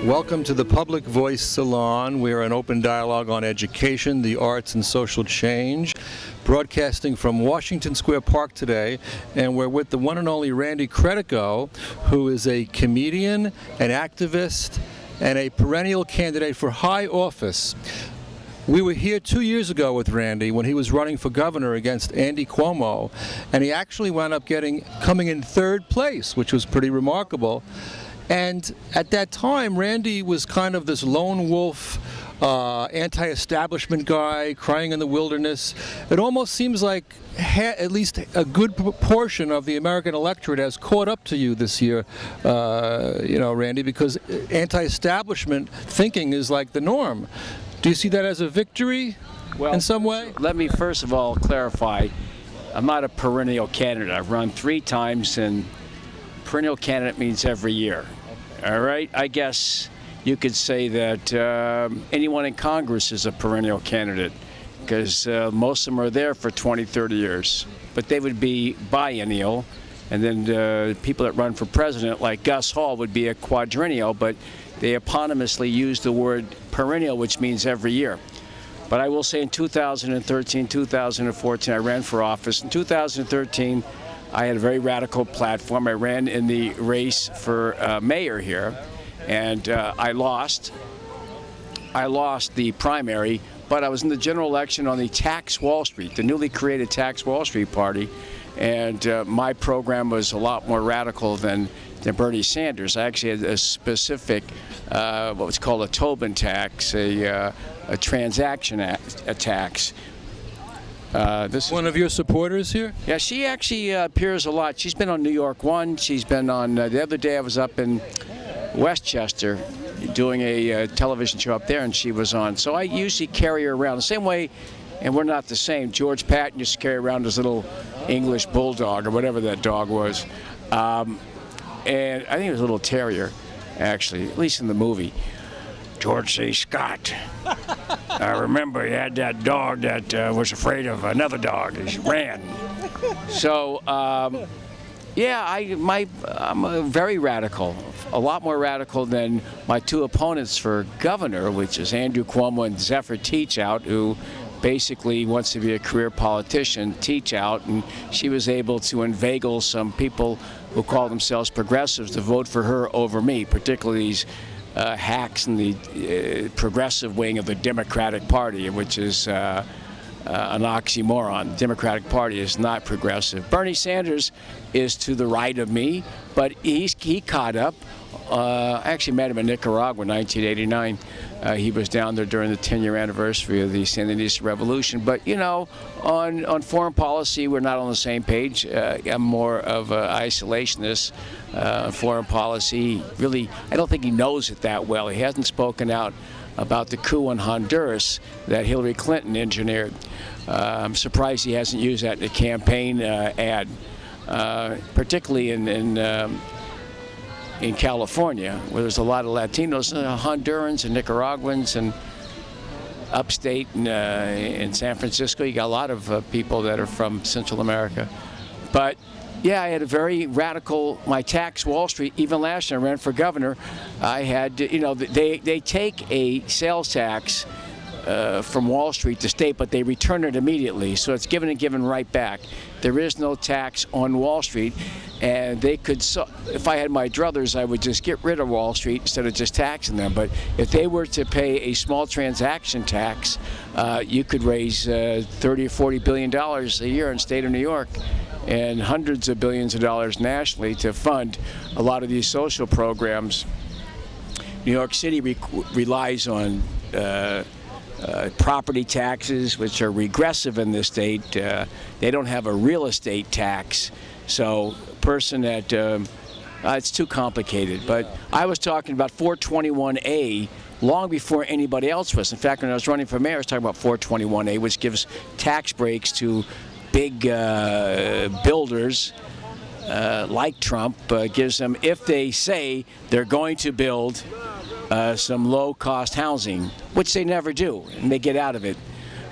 Welcome to the Public Voice Salon. We are an open dialogue on education, the arts, and social change, broadcasting from Washington Square Park today, and we're with the one and only Randy Credico, who is a comedian, an activist, and a perennial candidate for high office. We were here 2 years ago with Randy when he was running for governor against Andy Cuomo, and he actually wound up coming in third place, which was pretty remarkable. And at that time, Randy was kind of this lone wolf, anti-establishment guy, crying in the wilderness. It almost seems like at least a good proportion of the American electorate has caught up to you this year, Randy, because anti-establishment thinking is like the norm. Do you see that as a victory in some way? Let me first of all clarify, I'm not a perennial candidate. I've run 3 times, and perennial candidate means every year. All right, I guess you could say that anyone in Congress is a perennial candidate because most of them are there for 20, 30 years. But they would be biennial, and then people that run for president, like Gus Hall, would be a quadrennial, but they eponymously use the word perennial, which means every year. But I will say in 2013, 2014, I ran for office. In 2013, I had a very radical platform. I ran in the race for mayor here, and I lost. I lost the primary, but I was in the general election on the Tax Wall Street, the newly created Tax Wall Street Party, and my program was a lot more radical than Bernie Sanders. I actually had a specific, what was called a Tobin tax, a transaction tax. This is one of your supporters here? Yeah, she actually appears a lot. She's been on New York One. She's been on, the other day I was up in Westchester doing a television show up there, and she was on. So I usually carry her around the same way, and we're not the same. George Patton used to carry around his little English bulldog or whatever that dog was. And I think it was a little terrier, actually, at least in the movie. George C. Scott. I remember he had that dog that was afraid of another dog. He ran. So, yeah, I'm very radical, a lot more radical than my 2 opponents for governor, which is Andrew Cuomo and Zephyr Teachout, who basically wants to be a career politician, Teachout, and she was able to inveigle some people who call themselves progressives to vote for her over me, particularly these hacks in the progressive wing of the Democratic Party, which is an oxymoron. The Democratic Party is not progressive. Bernie Sanders is to the right of me, but he caught up. I actually met him in Nicaragua in 1989. He was down there during the 10-year anniversary of the Sandinista Revolution. But, you know, on foreign policy, we're not on the same page. I'm more of an isolationist. Foreign policy, really, I don't think he knows it that well. He hasn't spoken out about the coup in Honduras that Hillary Clinton engineered. I'm surprised he hasn't used that in a campaign ad, particularly in California, where there's a lot of Latinos, Hondurans and Nicaraguans, and upstate in San Francisco, you got a lot of people that are from Central America. But yeah, I had a very radical, my tax Wall Street, even last year I ran for governor, I had, you know, they take a sales tax from Wall Street to state, but they return it immediately. So it's given and given right back. There is no tax on Wall Street, and they could, if I had my druthers, I would just get rid of Wall Street instead of just taxing them. But if they were to pay a small transaction tax, you could raise $30 or $40 billion a year in the state of New York, and hundreds of billions of dollars nationally to fund a lot of these social programs. New York City relies on property taxes, which are regressive in this state. They don't have a real estate tax, so a person that it's too complicated. But I was talking about 421A, long before anybody else was. In fact, when I was running for mayor, I was talking about 421A, which gives tax breaks to big builders like Trump, gives them, if they say they're going to build some low-cost housing, which they never do, and they get out of it.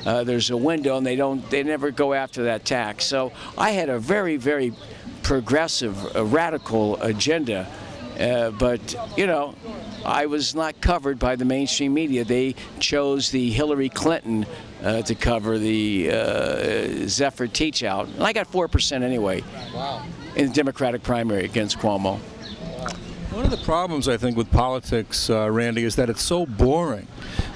There's a window, and they never go after that tax. So I had a very, very progressive, radical agenda, but I was not covered by the mainstream media. They chose the Hillary Clinton to cover the Zephyr Teachout, and I got 4% anyway. Wow. In the Democratic primary against Cuomo. One of the problems, I think, with politics, Randy, is that it's so boring.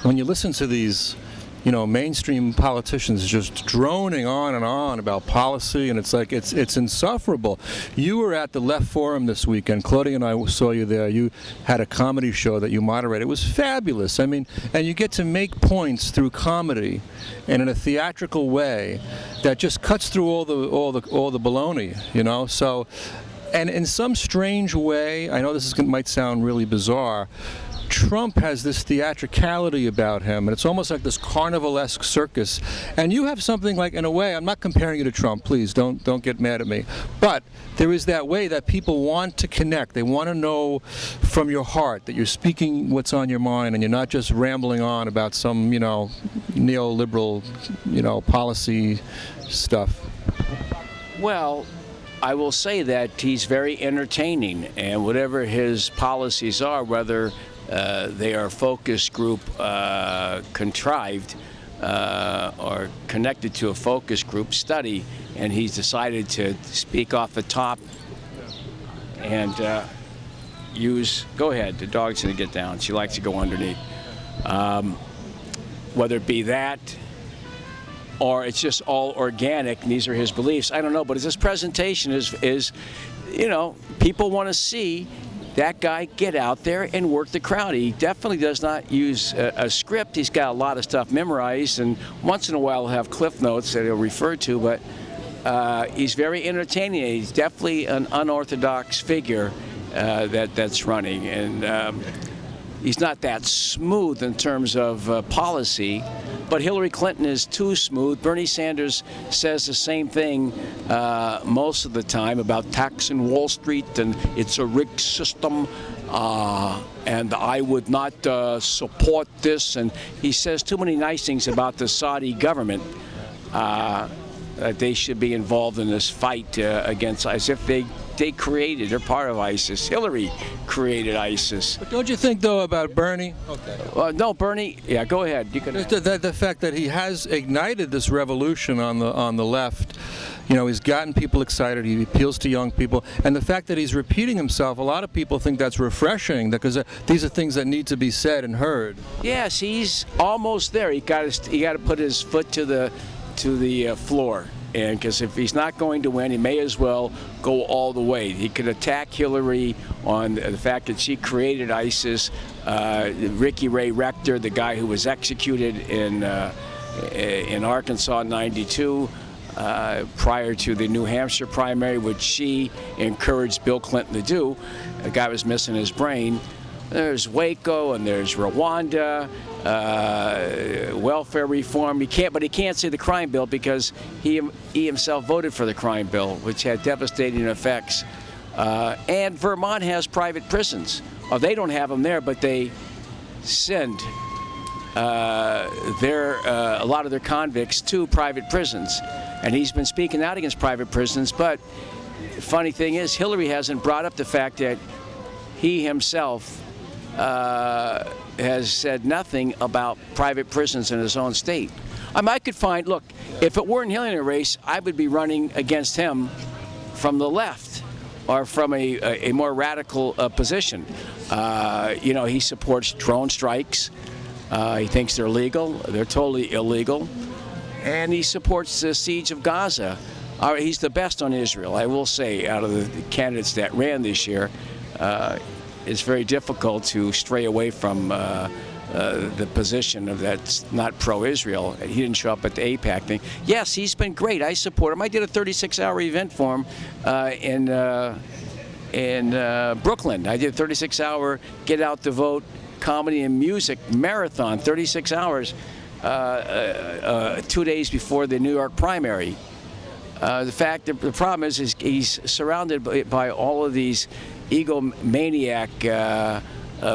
When you listen to these, mainstream politicians just droning on and on about policy, and it's like it's insufferable. You were at the Left Forum this weekend. Claudia and I saw you there. You had a comedy show that you moderated. It was fabulous. I mean, and you get to make points through comedy and in a theatrical way that just cuts through all the baloney, So, and in some strange way, I know this might sound really bizarre, Trump has this theatricality about him, and it's almost like this carnivalesque circus. And you have something like, in a way, I'm not comparing you to Trump, please, don't get mad at me, but there is that way that people want to connect. They want to know from your heart that you're speaking what's on your mind, and you're not just rambling on about some, neoliberal, policy stuff. Well, I will say that he's very entertaining, and whatever his policies are, whether they are focus group contrived or connected to a focus group study, and he's decided to speak off the top and go ahead, the dog's going to get down. She likes to go underneath. Whether it be that or it's just all organic and these are his beliefs, I don't know. But his presentation is people want to see that guy get out there and work the crowd. He definitely does not use a script. He's got a lot of stuff memorized, and once in a while he'll have cliff notes that he'll refer to, but he's very entertaining. He's definitely an unorthodox figure that's running, and he's not that smooth in terms of policy, but Hillary Clinton is too smooth. Bernie Sanders says the same thing most of the time about taxing Wall Street, and it's a rigged system, and I would not support this. And he says too many nice things about the Saudi government. They should be involved in this fight against, as if they're part of ISIS. Hillary created ISIS. But don't you think, though, about Bernie? Okay. No, Bernie. Yeah, go ahead. You can. The fact that he has ignited this revolution on the left. He's gotten people excited. He appeals to young people, and the fact that he's repeating himself, a lot of people think that's refreshing because these are things that need to be said and heard. Yes, he's almost there. He got to put his foot to the floor. And because if he's not going to win, he may as well go all the way. He could attack Hillary on the fact that she created ISIS. Ricky Ray Rector, the guy who was executed in Arkansas in '92, prior to the New Hampshire primary, which she encouraged Bill Clinton to do. The guy was missing his brain. There's Waco and there's Rwanda, welfare reform. He can't say the crime bill because he himself voted for the crime bill, which had devastating effects. And Vermont has private prisons. They don't have them there, but they send a lot of their convicts to private prisons. And he's been speaking out against private prisons. But the funny thing is, Hillary hasn't brought up the fact that he himself has said nothing about private prisons in his own state. I could find, look, if it weren't Hillary in a race, I would be running against him from the left or from a more radical position. He supports drone strikes. He thinks they're legal. They're totally illegal. And he supports the siege of Gaza. He's the best on Israel, I will say, out of the candidates that ran this year. It's very difficult to stray away from the position of that's not pro-Israel. He didn't show up at the AIPAC thing. Yes, he's been great. I support him. I did a 36-hour event for him in Brooklyn. I did a 36-hour get out the vote comedy and music marathon, 36 hours, 2 days before the New York primary. The problem is he's surrounded by all of these egomaniac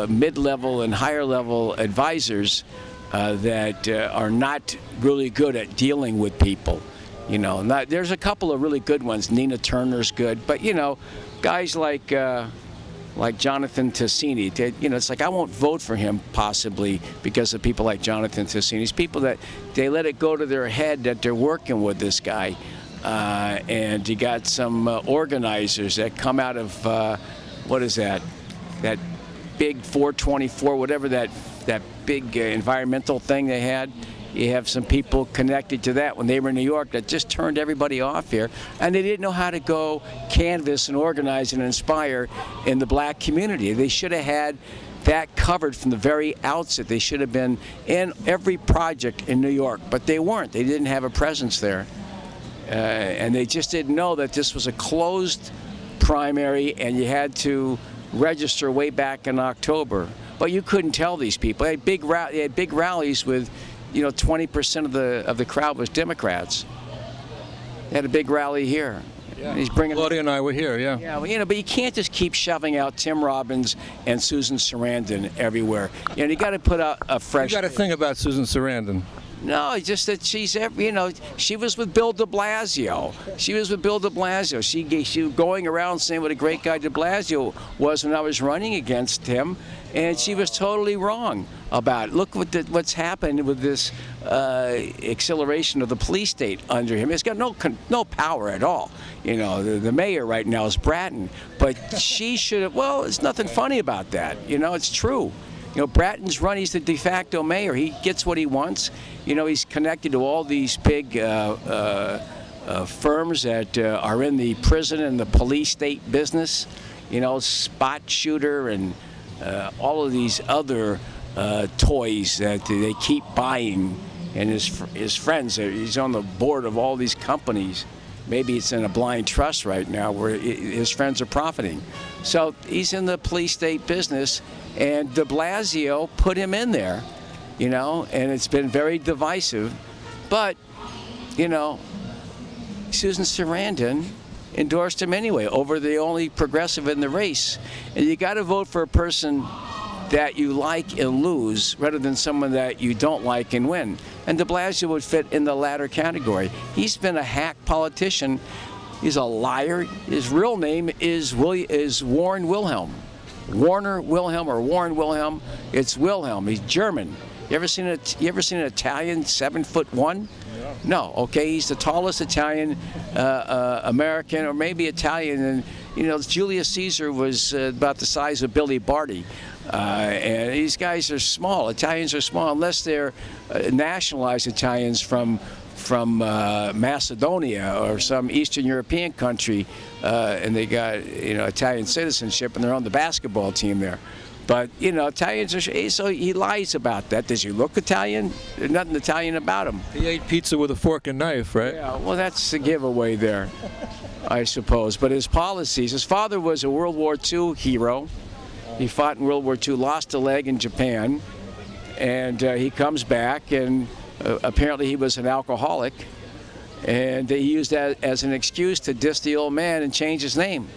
mid-level and higher-level advisors that are not really good at dealing with people. You know, there's a couple of really good ones. Nina Turner's good, but you know, guys like Jonathan Tassini, you know, it's like I won't vote for him possibly because of people like Jonathan Tassini. It's people that they let it go to their head that they're working with this guy, and you got some organizers that come out of what is that big 424, whatever that big environmental thing they had. You have some people connected to that when they were in New York that just turned everybody off here, and they didn't know how to go canvass and organize and inspire in the black community. They should have had that covered from the very outset. They should have been in every project in New York, but they weren't. They didn't have a presence there, and they just didn't know that this was a closed primary, and you had to register way back in October. But you couldn't tell these people. They had big rallies with, you know, 20% of the crowd was Democrats. They had a big rally here. Yeah. He's bringing. Claudia and I were here. Yeah. Yeah, well, you know, but you can't just keep shoving out Tim Robbins and Susan Sarandon everywhere. You know, you got to put out a fresh. You got to think about Susan Sarandon. No, it's just that she's, you know, she was with Bill de Blasio. She was She was going around saying what a great guy de Blasio was when I was running against him, and she was totally wrong about it. Look what's happened with this acceleration of the police state under him. It's got no power at all. You know, the mayor right now is Bratton, but she should have. Well, there's nothing funny about that. You know, it's true. You know, Bratton's run, he's the de facto mayor. He gets what he wants. You know, he's connected to all these big firms that are in the prison and the police state business. You know, Spot Shooter and all of these other toys that they keep buying. And his friends, he's on the board of all these companies. Maybe it's in a blind trust right now where his friends are profiting. So he's in the police state business, and de Blasio put him in there, you know, and it's been very divisive. But, you know, Susan Sarandon endorsed him anyway over the only progressive in the race. And you got to vote for a person that you like and lose rather than someone that you don't like and win. And de Blasio would fit in the latter category. He's been a hack politician. He's a liar. His real name is Warren Wilhelm. Warner Wilhelm or Warren Wilhelm. It's Wilhelm. He's German. You ever seen an Italian 7'1"? No. Okay, he's the tallest Italian American, or maybe Italian. And you know, Julius Caesar was about the size of Billy Barty. And these guys are small. Italians are small unless they're nationalized Italians from Macedonia or some Eastern European country, and they got, you know, Italian citizenship, and they're on the basketball team there. But you know, Italians are, so he lies about that. Does he look Italian? There's nothing Italian about him. He ate pizza with a fork and knife, right? Yeah. Well, that's the giveaway there, I suppose. But his policies. His father was a World War II hero. He fought in World War II, lost a leg in Japan, and he comes back, and apparently he was an alcoholic, and he used that as an excuse to diss the old man and change his name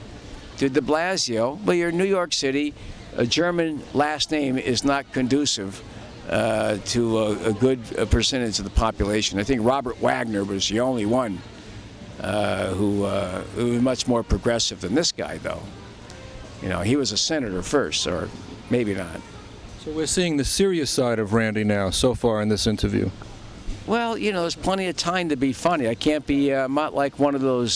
to de Blasio. Well, you're in New York City. A German last name is not conducive to a good percentage of the population. I think Robert Wagner was the only one who was much more progressive than this guy, though. You know, he was a senator first, or maybe not. So we're seeing the serious side of Randy now so far in this interview. Well, you know, there's plenty of time to be funny. I can't be, I'm not like one of those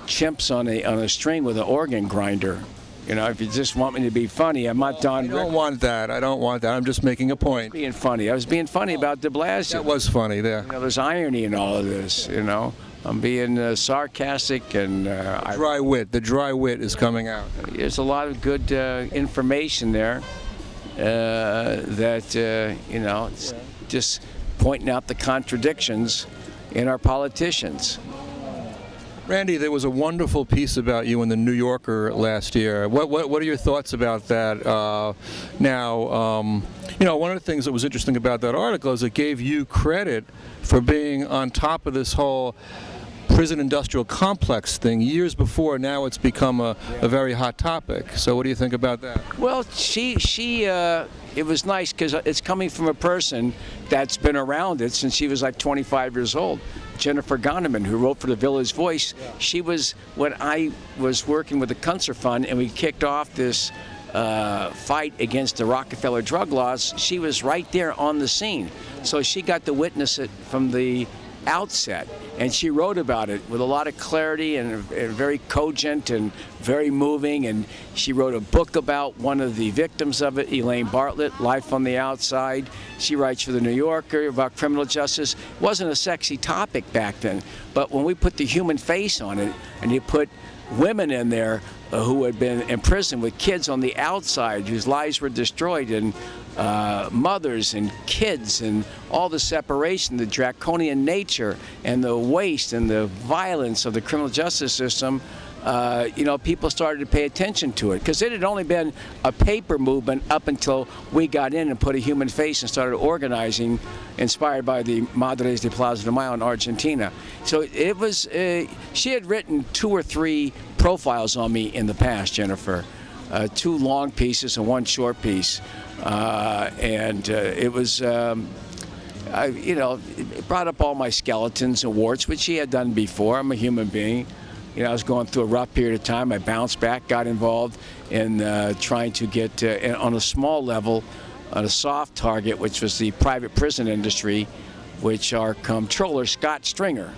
chimps on a string with an organ grinder. You know, if you just want me to be funny, I'm not Don Rickles. I don't want that. I don't want that. I'm just making a point. Being funny. I was being funny about de Blasio. That was funny there. You know, there's irony in all of this, you know. I'm being sarcastic and... The dry wit is coming out. There's a lot of good information there that, you know, it's just pointing out the contradictions in our politicians. Randy, there was a wonderful piece about you in the New Yorker last year. What are your thoughts about that? One of the things that was interesting about that article is it gave you credit for being on top of this whole prison industrial complex thing years before. Now it's become a very hot topic. So what do you think about that? Well, it was nice because it's coming from a person that's been around it since she was like 25 years old. Jennifer Goneman, who wrote for the Village Voice, she was when I was working with the Kunstler Fund and we kicked off this fight against the Rockefeller drug laws. She was right there on the scene. So she got to witness it from the outset, and she wrote about it with a lot of clarity and very cogent and very moving, and she wrote a book about one of the victims of it, Elaine Bartlett, Life on the Outside. She writes for the New Yorker about criminal justice. It wasn't a sexy topic back then, but when we put the human face on it and you put women in there who had been in prison with kids on the outside whose lives were destroyed, and mothers and kids, and all the separation, the draconian nature and the waste and the violence of the criminal justice system, people started to pay attention to it, because it had only been a paper movement up until we got in and put a human face and started organizing, inspired by the Madres de Plaza de Mayo in Argentina. So it was, she had written 2 or 3 profiles on me in the past, Jennifer, 2 long pieces and 1 short piece. It was, it brought up all my skeletons and warts, which she had done before. I'm a human being. I was going through a rough period of time. I bounced back, got involved in trying to get, on a small level, on a soft target, which was the private prison industry, which our comptroller, Scott Stringer.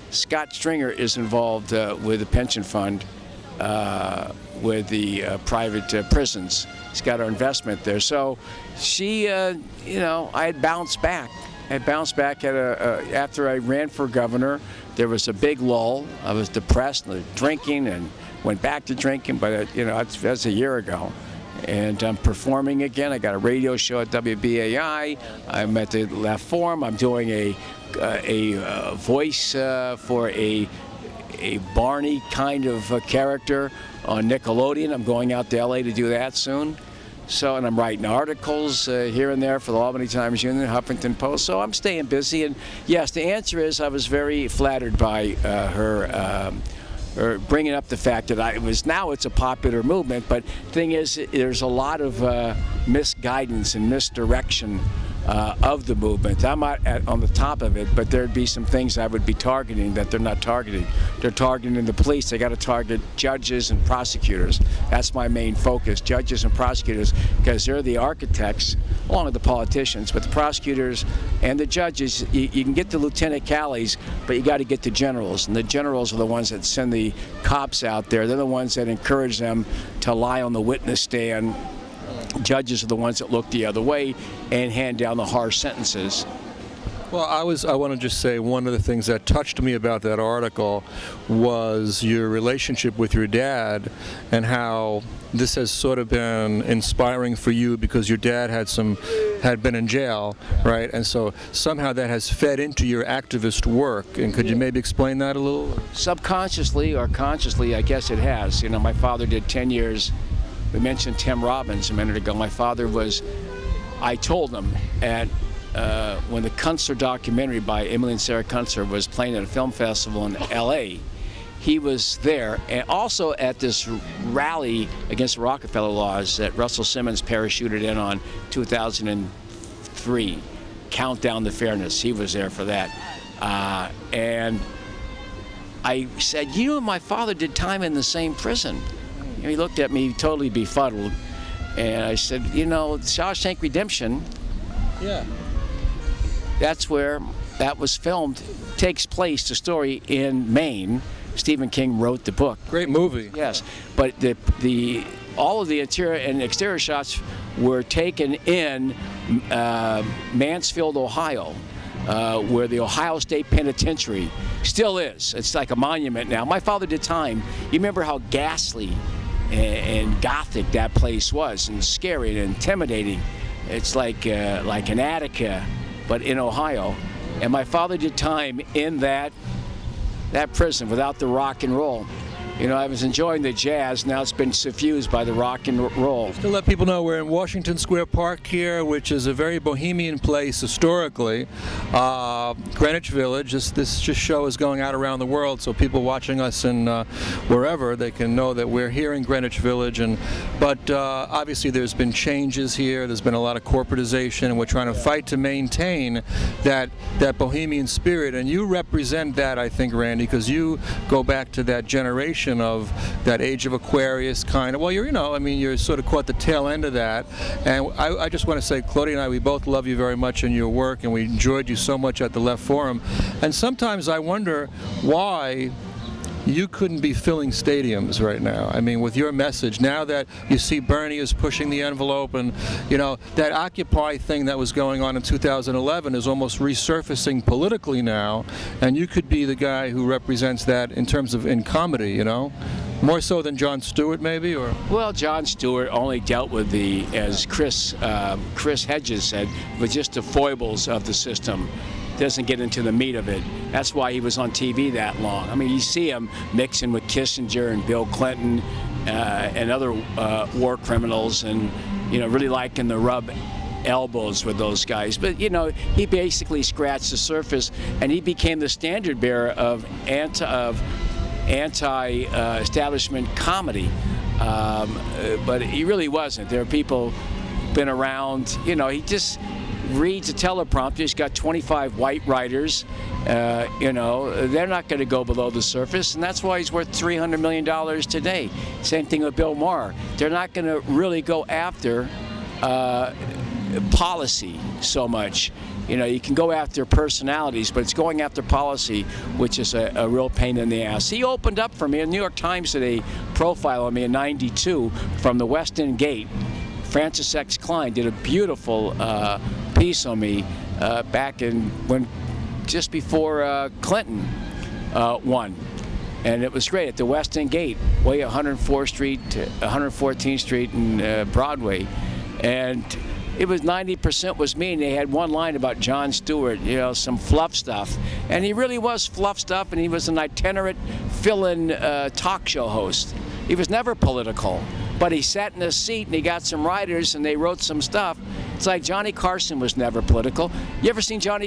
Scott Stringer is involved with the pension fund, with the private prisons. He's got our investment there. So she, I had bounced back. After I ran for governor. There was a big lull. I was depressed, drinking, and went back to drinking, but that's a year ago. And I'm performing again. I got a radio show at WBAI. I'm at the Left Forum. I'm doing a voice for a Barney kind of character on Nickelodeon. I'm going out to LA to do that soon. So, and I'm writing articles here and there for the Albany Times Union, Huffington Post. So I'm staying busy. And yes, the answer is I was very flattered by her bringing up the fact that now it's a popular movement. But the thing is, there's a lot of misguidance and misdirection of the movement. I'm not on the top of it, but there'd be some things I would be targeting that they're not targeting. They're targeting the police. They got to target judges and prosecutors. That's my main focus, judges and prosecutors, because they're the architects, along with the politicians. But the prosecutors and the judges, you can get to Lieutenant Callies, but you got to get to generals. And the generals are the ones that send the cops out there. They're the ones that encourage them to lie on the witness stand. Judges are the ones that look the other way and hand down the harsh sentences. Well, I want to just say one of the things that touched me about that article was your relationship with your dad, and how this has sort of been inspiring for you because your dad had been in jail, right? And so somehow that has fed into your activist work. And could you maybe explain that a little? Subconsciously or consciously, I guess it has. My father did 10 years. We mentioned Tim Robbins a minute ago. My father I told him when the Kunstler documentary by Emily and Sarah Kunstler was playing at a film festival in LA, he was there, and also at this rally against the Rockefeller laws that Russell Simmons parachuted in on 2003, Countdown to Fairness. He was there for that. And I said, my father did time in the same prison. He looked at me totally befuddled, and I said, Shawshank Redemption, yeah, that's where that was filmed, takes place, the story in Maine. Stephen King wrote the book. Great movie. Yes, but all of the interior and exterior shots were taken in Mansfield, Ohio, where the Ohio State Penitentiary still is. It's like a monument now. My father did time. You remember how ghastly and gothic that place was, and scary and intimidating. It's like an Attica, but in Ohio. And my father did time in that that prison without the rock and roll. You know, I was enjoying the jazz. Now it's been suffused by the rock and roll. To let people know, we're in Washington Square Park here, which is a very bohemian place historically. Greenwich Village. This show is going out around the world, so people watching us in wherever, they can know that we're here in Greenwich Village. But obviously there's been changes here. There's been a lot of corporatization, and we're trying to fight to maintain that bohemian spirit. And you represent that, I think, Randy, because you go back to that generation of that age of Aquarius kind of. Well, you're sort of caught the tail end of that. And I just want to say, Claudia and I, we both love you very much in your work, and we enjoyed you so much at the Left Forum. And sometimes I wonder why you couldn't be filling stadiums right now. I mean, with your message, now that you see Bernie is pushing the envelope, and that Occupy thing that was going on in 2011 is almost resurfacing politically now, and you could be the guy who represents that in terms of in comedy, more so than Jon Stewart, maybe, or? Well, Jon Stewart only dealt with as Chris Hedges said, with just the foibles of the system. Doesn't get into the meat of it. That's why he was on TV that long. I mean, you see him mixing with Kissinger and Bill Clinton and other war criminals, and really liking to rub elbows with those guys. But he basically scratched the surface, and he became the standard bearer of anti-establishment comedy. But he really wasn't. There are people been around. He just reads a teleprompter. He's got 25 white writers. They're not going to go below the surface, and that's why he's worth $300 million today. Same thing with Bill Maher. They're not going to really go after policy so much. You can go after personalities, but it's going after policy, which is a real pain in the ass. He opened up for me. The New York Times did a profile on me in '92 from the West End Gate. Francis X. Klein did a beautiful piece on me back just before Clinton won. And it was great at the West End Gate, way 114th Street and Broadway. And it was 90% was me, and they had one line about Jon Stewart, some fluff stuff. And he really was fluff stuff, and he was an itinerant fill-in talk show host. He was never political, but he sat in a seat and he got some writers and they wrote some stuff. It's like Johnny Carson was never political. You ever seen Jon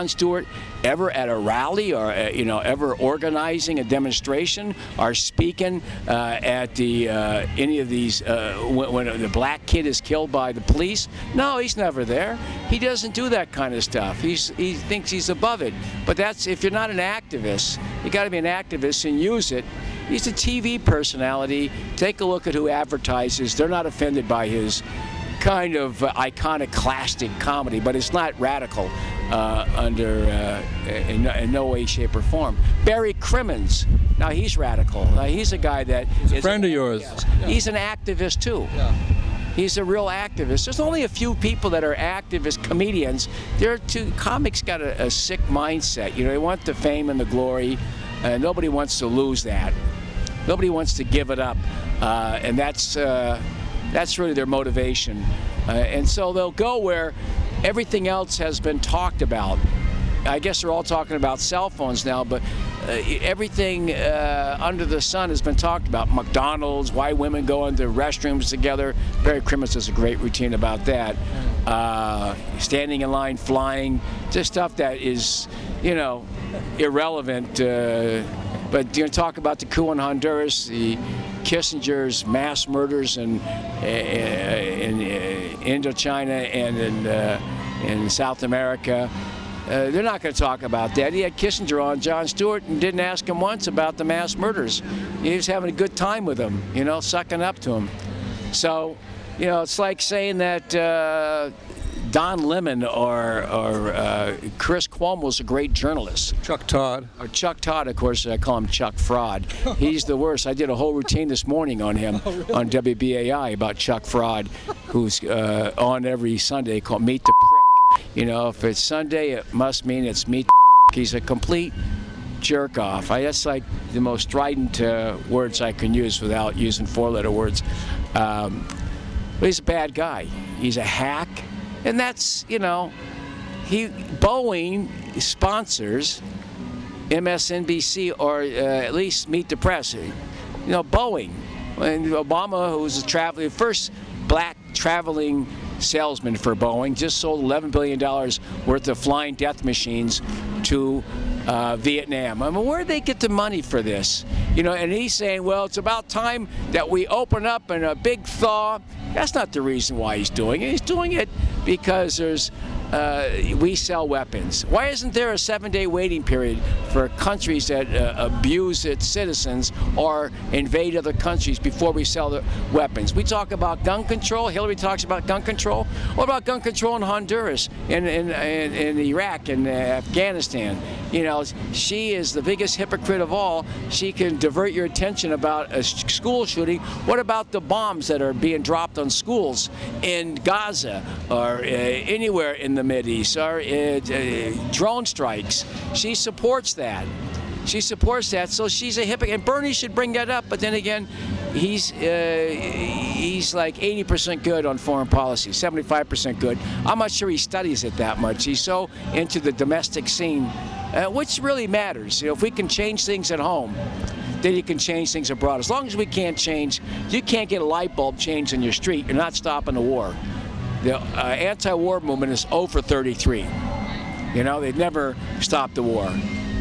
Stewart ever at a rally, or ever organizing a demonstration or speaking at any of these when the black kid is killed by the police? No, he's never there. He doesn't do that kind of stuff. He thinks he's above it. But that's, if you're not an activist, you got to be an activist and use it. He's a TV personality. Take a look at who advertises. They're not offended by his kind of iconoclastic comedy, but it's not radical in no way, shape, or form. Barry Crimmins, now he's radical. He's a guy that is a friend of yours. Yes, yeah. He's an activist too. Yeah. He's a real activist. There's only a few people that are activist comedians. Comics got a sick mindset. They want the fame and the glory, and nobody wants to lose that. Nobody wants to give it up, and that's really their motivation. And so they'll go where everything else has been talked about. I guess they're all talking about cell phones now, but everything under the sun has been talked about. McDonald's, why women go into restrooms together. Barry Crimmins has a great routine about that. Standing in line, flying, just stuff that is, irrelevant. But talk about the coup in Honduras, the Kissinger's mass murders in Indochina and in South America. They're not going to talk about that. He had Kissinger on, Jon Stewart, and didn't ask him once about the mass murders. He was having a good time with him, sucking up to him. So, it's like saying that Don Lemon or Chris Cuomo's a great journalist. Chuck Todd. Or Chuck Todd, of course, I call him Chuck Fraud. He's the worst. I did a whole routine this morning on him on WBAI about Chuck Fraud, who's on every Sunday called Meet the Prick. If it's Sunday, it must mean it's Meet the Prick. He's a complete jerk off. That's like the most strident words I can use without using four-letter words. But he's a bad guy. He's a hack. And that's, Boeing sponsors MSNBC or at least Meet the Press. Boeing. And Obama, who was the first black traveling salesman for Boeing, just sold $11 billion worth of flying death machines to Vietnam. I mean, where did they get the money for this? And he's saying, well, it's about time that we open up in a big thaw. That's not the reason why he's doing it. He's doing it because we sell weapons. Why isn't there a 7-day waiting period for countries that abuse its citizens or invade other countries before we sell the weapons? We talk about gun control. Hillary talks about gun control. What about gun control in Honduras, in Iraq, and Afghanistan? She is the biggest hypocrite of all. She can divert your attention about a school shooting. What about the bombs that are being dropped on schools in Gaza or anywhere in the Mideast, or drone strikes? She supports that. So she's a hypocrite. And Bernie should bring that up, but then again, he's like 80% good on foreign policy, 75% good. I'm not sure he studies it that much. He's so into the domestic scene, which really matters. If we can change things at home, then you can change things abroad. As long as we can't change, you can't get a light bulb changed in your street. You're not stopping the war. The anti-war movement is 0 for 33. They've never stopped the war.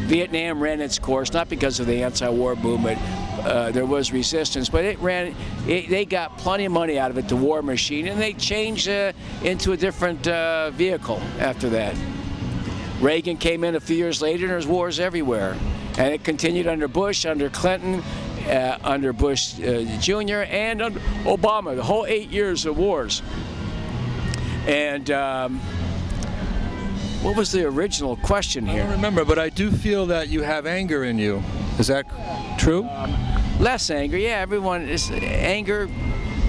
Vietnam ran its course, not because of the anti-war movement. There was resistance, but they got plenty of money out of it, the war machine, and they changed into a different vehicle after that. Reagan came in a few years later, and there's wars everywhere. And it continued under Bush, under Clinton, under Bush Jr., and under Obama, the whole 8 years of wars. And what was the original question here? I don't remember, but I do feel that you have anger in you. Is that true? Less anger, yeah. Everyone is anger.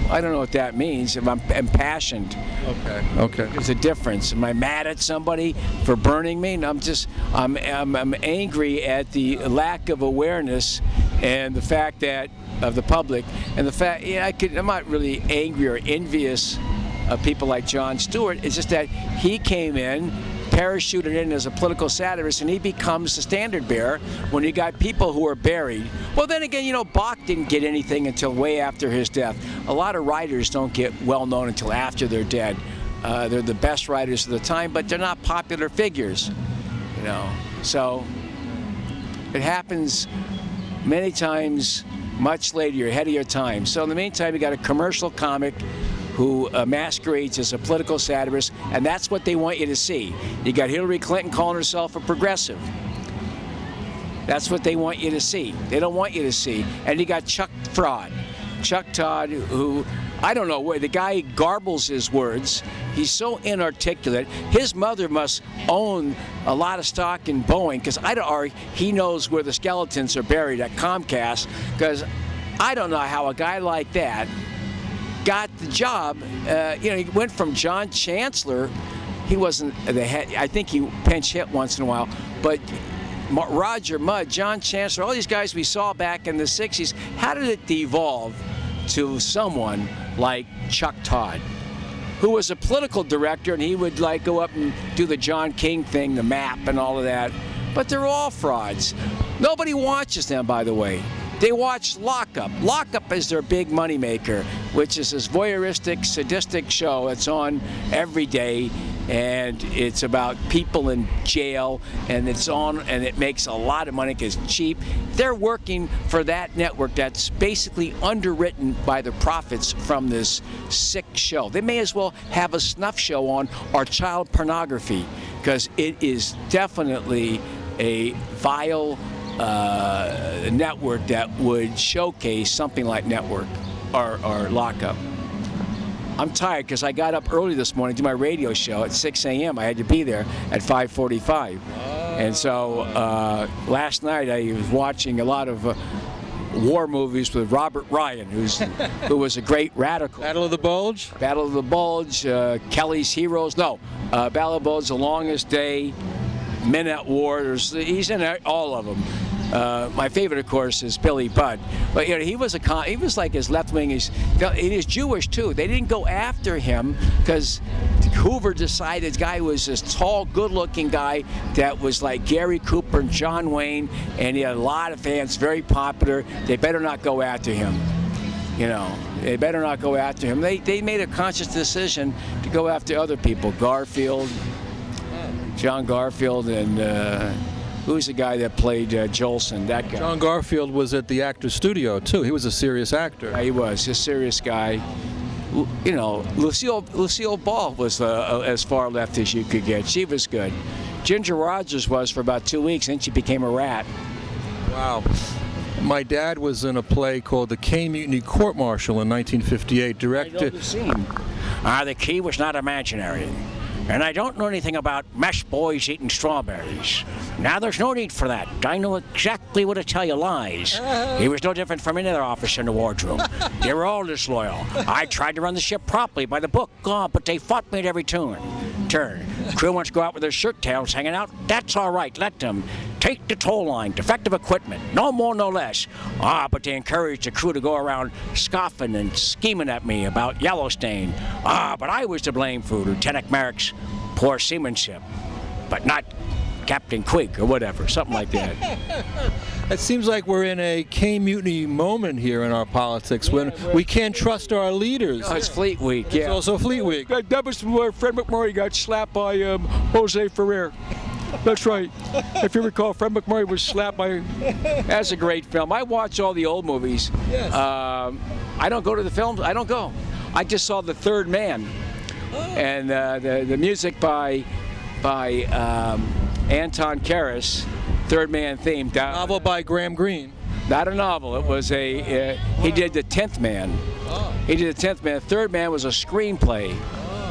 I don't know what that means. If I'm impassioned. Okay. There's a difference. Am I mad at somebody for burning me? No, I'm angry at the lack of awareness and the fact that of the public, and the fact I'm not really angry or envious of people like Jon Stewart. It's just that he came in, parachuted in as a political satirist, and he becomes the standard bearer when you got people who are buried. Well, then again, Bach didn't get anything until way after his death. A lot of writers don't get well known until after they're dead. They're the best writers of the time, but they're not popular figures. So it happens many times much later. You're ahead of your time. So in the meantime, you got a commercial comic who masquerades as a political satirist, and that's what they want you to see. You got Hillary Clinton calling herself a progressive. That's what they want you to see. They don't want you to see. And you got Chuck Todd, who, I don't know where, the guy garbles his words. He's so inarticulate. His mother must own a lot of stock in Boeing, because he knows where the skeletons are buried at Comcast, because I don't know how a guy like that got the job. He went from John Chancellor. He wasn't the head. I think he pinch hit once in a while, but Roger Mudd, John Chancellor, all these guys we saw back in the 60s, how did it devolve to someone like Chuck Todd, who was a political director, and he would go up and do the John King thing, the map and all of that, but they're all frauds. Nobody watches them, by the way. They watch Lockup. Lockup is their big moneymaker, which is this voyeuristic, sadistic show that's on every day, and it's about people in jail, and it's on, and it makes a lot of money because it's cheap. They're working for that network that's basically underwritten by the profits from this sick show. They may as well have a snuff show on, or child pornography, because it is definitely a vile network that would showcase something like Network or Lockup. I'm tired because I got up early this morning to do my radio show at 6 a.m. I had to be there at 5:45. And so last night I was watching a lot of war movies with Robert Ryan, who was a great radical. Battle of the Bulge? Battle of the Bulge, Kelly's Heroes. No, Battle of the Bulge, The Longest Day, Men at War. He's in all of them. My favorite, of course, is Billy Budd. But he was like as left-wing. He is Jewish too. They didn't go after him because Hoover decided the guy was this tall, good-looking guy that was like Gary Cooper and John Wayne, and he had a lot of fans, very popular. They better not go after him. You know, they better not go after him. They made a conscious decision to go after other people. Garfield, John Garfield, and who's the guy that played Jolson? That guy. John Garfield was at the Actors Studio too. He was a serious actor. Yeah, he was a serious guy. You know, Lucille Ball was as far left as you could get. She was good. Ginger Rogers was for about 2 weeks, and she became a rat. Wow. My dad was in a play called The K Mutiny Court Martial in 1958, directed. I know the scene. The key was not imaginary. And I don't know anything about mesh boys eating strawberries. Now, there's no need for that. I know exactly what to tell you lies. He was no different from any other officer in the wardroom. They were all disloyal. I tried to run the ship properly by the book, but they fought me at every turn. Crew wants to go out with their shirt tails hanging out. That's all right. Let them. Take the tow line, defective equipment, no more, no less. But they encouraged the crew to go around scoffing and scheming at me about Yellowstain. But I was to blame for Lieutenant Merrick's poor seamanship, but not Captain Quig or whatever, something like that. It seems like we're in a K-mutiny moment here in our politics when we can't trust our leaders. Oh, it's Fleet Week, yeah. It's also Fleet Week. That was where Fred McMurray got slapped by Jose Ferrer. That's right. If you recall, Fred McMurray was slapped by... That's a great film. I watch all the old movies. Yes. I don't go to the films. I don't go. I just saw The Third Man. And the music by Anton Karas, Third Man theme. Novel by Graham Greene. Not a novel. It was he did The 10th Man. He did The 10th Man. Third Man was a screenplay.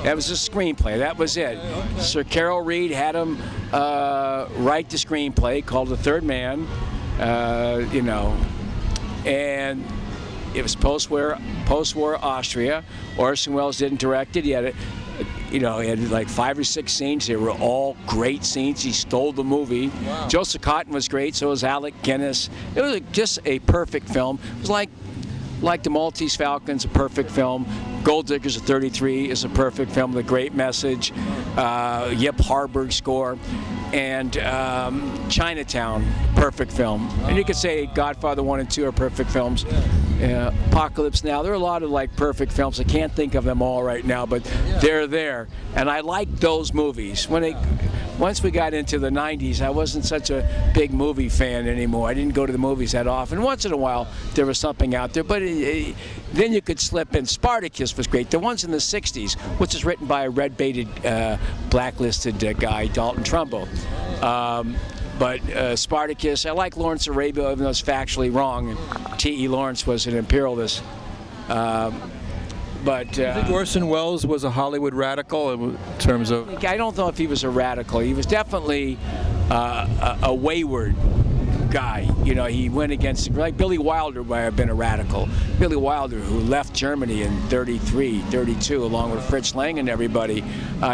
That was a screenplay. That was it. Okay. Sir Carol Reed had him write the screenplay called The Third Man. You know, and it was post-war Austria. Orson Welles didn't direct it. He had he had like 5 or 6 scenes. They were all great scenes. He stole the movie. Wow. Joseph Cotton was great. So was Alec Guinness. It was just a perfect film. It was like The Maltese Falcon's a perfect film. Gold Diggers of 33 is a perfect film with a great message. Yip Harburg score. And Chinatown, perfect film. And you could say Godfather 1 and 2 are perfect films. Apocalypse Now. There are a lot of like perfect films. I can't think of them all right now, but they're there. And I like those movies. Once we got into the 90s, I wasn't such a big movie fan anymore. I didn't go to the movies that often. Once in a while, there was something out there, but then you could slip in. Spartacus was great. The ones in the 60s, which is written by a red-baited, blacklisted guy, Dalton Trumbo. But Spartacus, I like Lawrence Arabia, even though it's factually wrong. T.E. Lawrence was an imperialist. But I think Orson Welles was a Hollywood radical in terms of... I don't know if he was a radical. He was definitely a wayward guy. You know, he went against, like Billy Wilder might have been a radical. Billy Wilder, who left Germany in 33, 32, along with Fritz Lang and everybody,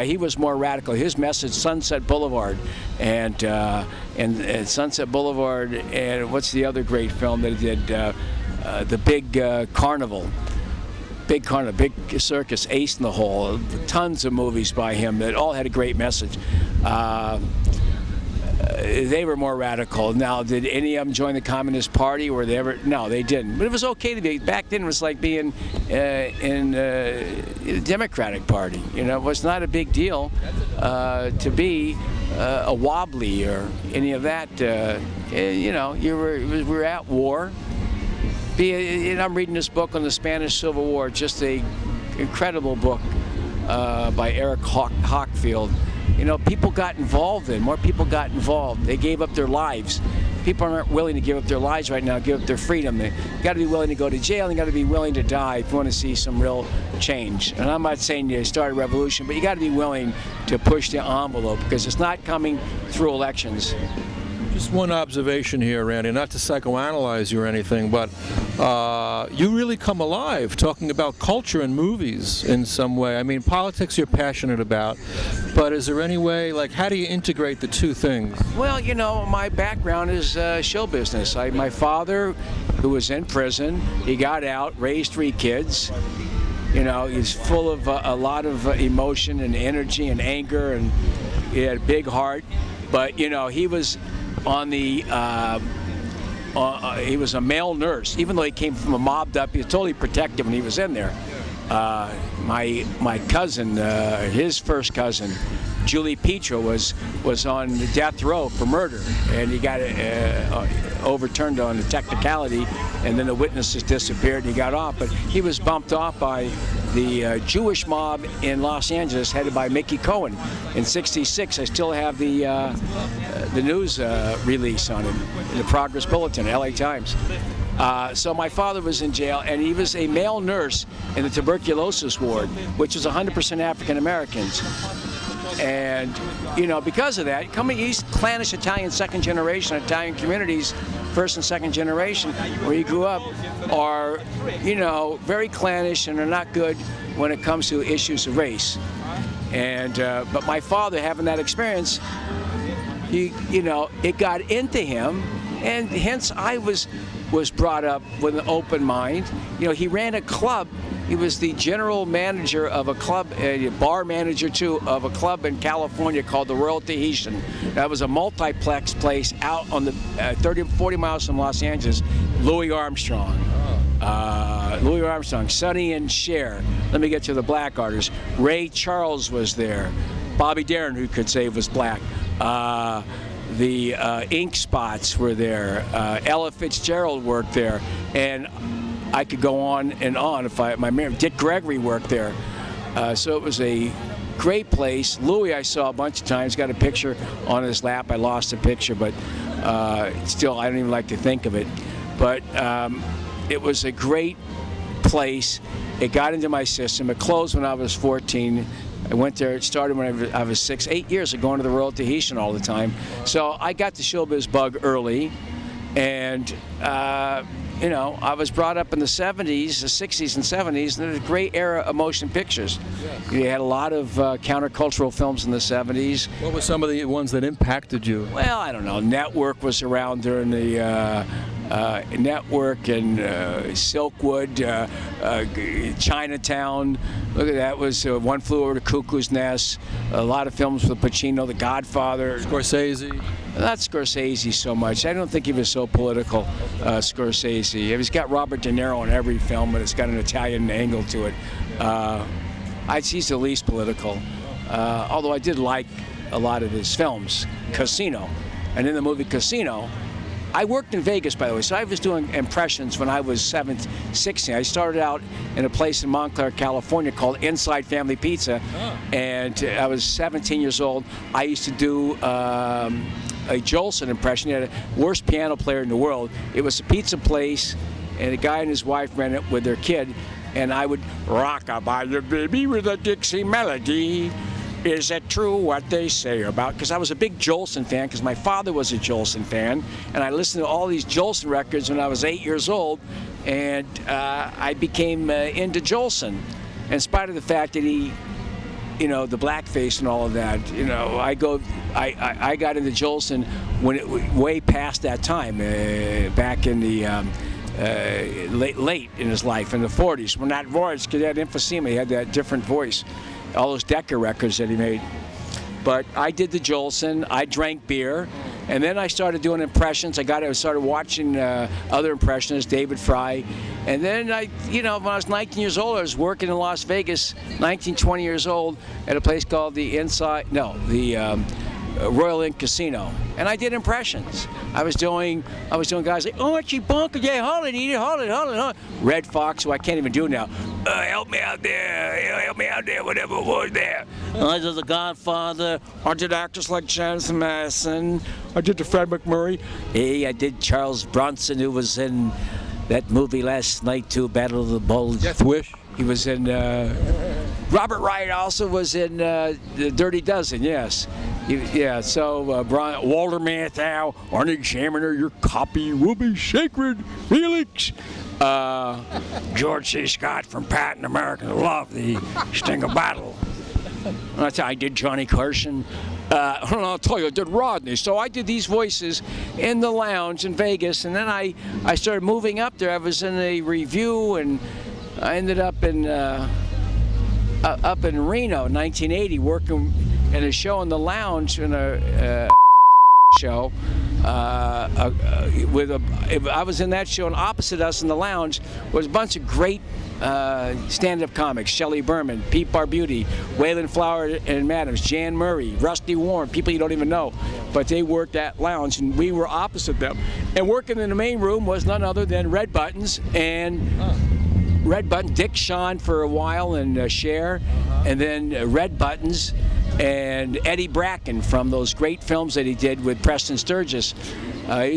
he was more radical. His message, Sunset Boulevard, and Sunset Boulevard, and what's the other great film that he did? The Big Carnival. Big Carnival, Big Circus, Ace in the Hole, tons of movies by him that all had a great message. They were more radical. Now, did any of them join the Communist Party? Were they ever? No, they didn't. But it was okay to be. Back then, it was like being in the Democratic Party. You know, it was not a big deal to be a wobbly or any of that. You know, we were at war. I'm reading this book on the Spanish Civil War, just a incredible book by Eric Hockfield. You know, people got involved more people got involved. They gave up their lives. People aren't willing to give up their lives right now, give up their freedom. They got to be willing to go to jail, and got to be willing to die if you want to see some real change. And I'm not saying you start a revolution, but you got to be willing to push the envelope, because it's not coming through elections. Just one observation here, Randy, not to psychoanalyze you or anything, but you really come alive talking about culture and movies in some way. I mean, politics you're passionate about, but is there any way, like, how do you integrate the two things? Well, you know, my background is show business. My father, who was in prison, he got out, raised 3 kids, You know, he's full of a lot of emotion and energy and anger, and he had a big heart. But you know, he was on the he was a male nurse, even though he came from a mobbed up. He was totally protective when he was in there. My cousin, his first cousin, Julie Petra, was on the death row for murder, and he got overturned on a technicality, and then the witnesses disappeared and he got off. But he was bumped off by the Jewish mob in Los Angeles, headed by Mickey Cohen. In '66, I still have the news release on him in the Progress Bulletin, LA Times. So my father was in jail, and he was a male nurse in the tuberculosis ward, which was 100% African Americans. And, you know, because of that, coming east, clannish Italian second generation, Italian communities, first and second generation, where he grew up, are, you know, very clannish and are not good when it comes to issues of race. And, but my father, having that experience, you know, it got into him, and hence I was brought up with an open mind. You know, he ran a club. He was the general manager of a club, a bar manager too, of a club in California called the Royal Tahitian. That was a multiplex place out on the 40 miles from Los Angeles. Louis Armstrong, Sonny and Cher. Let me get to the black artists. Ray Charles was there. Bobby Darin, who could say was black. The Ink Spots were there. Ella Fitzgerald worked there, and I could go on and on if my memory. Dick Gregory worked there, so it was a great place. Louis I saw a bunch of times. Got a picture on his lap. I lost the picture, but still I don't even like to think of it. But it was a great place. It got into my system. It closed when I was 14. I went there. It started when I was 6, 8 years of going to the Royal Tahitian all the time. So I got the showbiz bug early, and you know, I was brought up in the 70s, the 60s and 70s, and it was a great era of motion pictures. Yes. You had a lot of countercultural films in the 70s. What were some of the ones that impacted you? Well, I don't know. Network was around during the Network and Silkwood, Chinatown. Look at that, was One Flew Over the Cuckoo's Nest. A lot of films with Pacino, The Godfather. Scorsese? Not Scorsese so much. I don't think he was so political, Scorsese. He's got Robert De Niro in every film, but it's got an Italian angle to it. He's the least political, although I did like a lot of his films. Casino. And in the movie Casino, I worked in Vegas, by the way, so I was doing impressions when I was 16. I started out in a place in Montclair, California called Inside Family Pizza, and I was 17 years old. I used to do a Jolson impression. He had the worst piano player in the world. It was a pizza place, and a guy and his wife ran it with their kid, and I would rock-a-bye your baby with a Dixie melody. Is it true what they say about? Because I was a big Jolson fan, because my father was a Jolson fan, and I listened to all these Jolson records when I was 8 years old, and I became into Jolson, in spite of the fact that he, you know, the blackface and all of that. You know, I got into Jolson when it way past that time, back in the late in his life, in the 40s. When that voice, because he had emphysema, he had that different voice. All those Decca records that he made. But I did the Jolson, I drank beer, and then I started doing impressions. I started watching other impressionists, David Fry, and then when I was 19 years old, I was working in Las Vegas, 19, 20 years old, at a place called the Royal Inn Casino, and I did impressions. I was doing guys like, oh, Archie Bunker, yeah, hold it. Red Fox, who I can't even do now. Help me out there, whatever it was there. I did The Godfather. I did actors like James Madison. I did the Fred McMurray. Hey, I did Charles Bronson, who was in that movie last night too, Battle of the Bulge. Death Wish. He was in. Robert Wright also was in The Dirty Dozen. Yes. So Brian, Walter Matthau, Arnie Examiner, your copy will be sacred, Felix. George C. Scott from Patton American Love, the Sting of Battle. I did Johnny Carson. I'll tell you, I did Rodney. So I did these voices in the lounge in Vegas, and then I started moving up there. I was in a review, and I ended up in up in Reno in 1980, working in a show in the lounge in a show. I was in that show, and opposite us in the lounge was a bunch of great stand-up comics: Shelley Berman, Pete Barbuti, Waylon Flower and Madams, Jan Murray, Rusty Warren, people you don't even know. But they worked that lounge, and we were opposite them. And working in the main room was none other than Red Buttons and Red Buttons, Dick Shawn for a while, and Cher, and then Red Buttons and Eddie Bracken from those great films that he did with Preston Sturgis.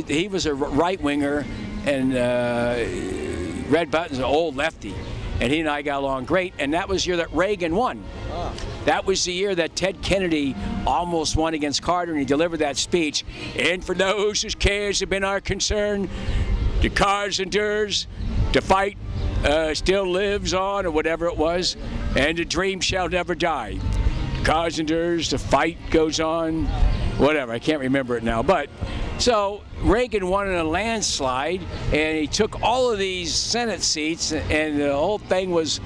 He was a right-winger, and Red Buttons, an old lefty, and he and I got along great. And that was the year that Reagan won. That was the year that Ted Kennedy almost won against Carter, and he delivered that speech. And for those whose cares have been our concern, the cause endures, the fight still lives on, or whatever it was, and the dream shall never die. The cause endures, the fight goes on, whatever. I can't remember it now, but so Reagan won in a landslide, and he took all of these Senate seats, and the whole thing was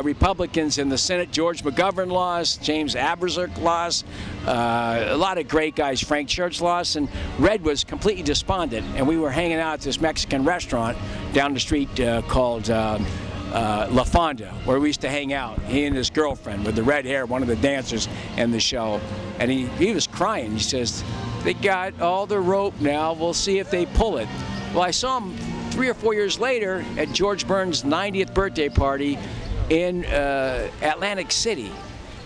Republicans in the Senate. George McGovern lost, James Aberserk lost, a lot of great guys, Frank Church lost, and Red was completely despondent. And we were hanging out at this Mexican restaurant down the street called La Fonda, where we used to hang out, he and his girlfriend with the red hair, one of the dancers in the show. And he was crying. He says, "They got all the rope now. We'll see if they pull it." Well, I saw him 3 or 4 years later at George Burns' 90th birthday party in Atlantic City.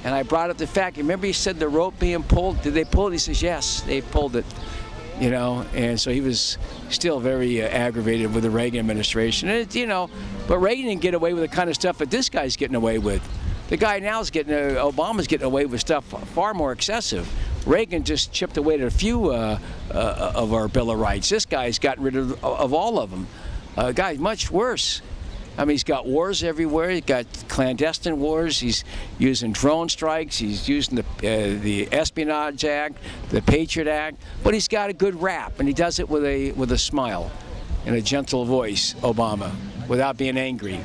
And I brought up the fact, remember he said the rope being pulled? Did they pull it? He says, yes, they pulled it. You know, and so he was still very aggravated with the Reagan administration. And it, you know, but Reagan didn't get away with the kind of stuff that this guy's getting away with. The guy now is getting, Obama's getting away with stuff far more excessive. Reagan just chipped away at a few of our Bill of Rights. This guy's gotten rid of all of them. Guy's much worse. I mean, he's got wars everywhere. He's got clandestine wars. He's using drone strikes. He's using the Espionage Act, the Patriot Act. But he's got a good rap, and he does it with a smile and a gentle voice, Obama, without being angry.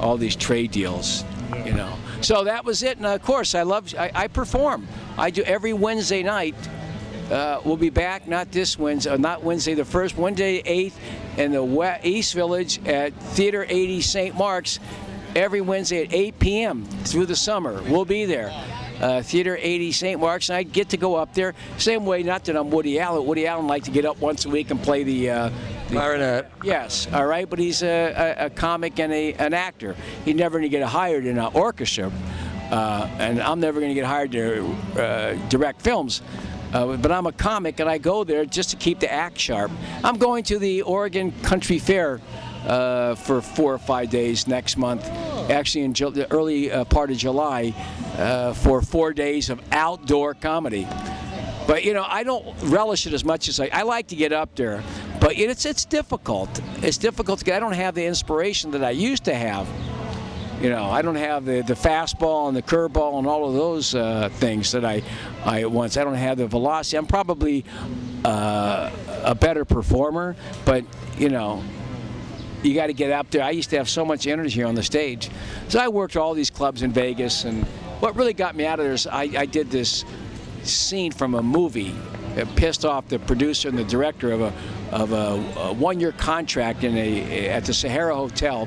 All these trade deals, you know. So that was it. And of course, I perform. I do every Wednesday night. We'll be back, not this Wednesday, not Wednesday the 1st, Wednesday 8th in the East Village at Theater 80 St. Mark's every Wednesday at 8 p.m. through the summer. We'll be there. Theater 80 St. Mark's, and I get to go up there. Same way, not that I'm Woody Allen. Woody Allen liked to get up once a week and play the clarinet. Yes, all right, but he's a comic and an actor. He's never going to get hired in an orchestra, and I'm never going to get hired to direct films. But I'm a comic, and I go there just to keep the act sharp. I'm going to the Oregon Country Fair for 4 or 5 days next month, actually in the early part of July, for 4 days of outdoor comedy. But, you know, I don't relish it as much as I like to get up there. But it's difficult. It's difficult to get. I don't have the inspiration that I used to have. You know, I don't have the fastball and the curveball and all of those things that I once. I don't have the velocity. I'm probably a better performer, but, you know, you got to get up there. I used to have so much energy on the stage. So I worked all these clubs in Vegas, and what really got me out of there is I did this scene from a movie. It pissed off the producer and the director of a one-year contract at the Sahara Hotel.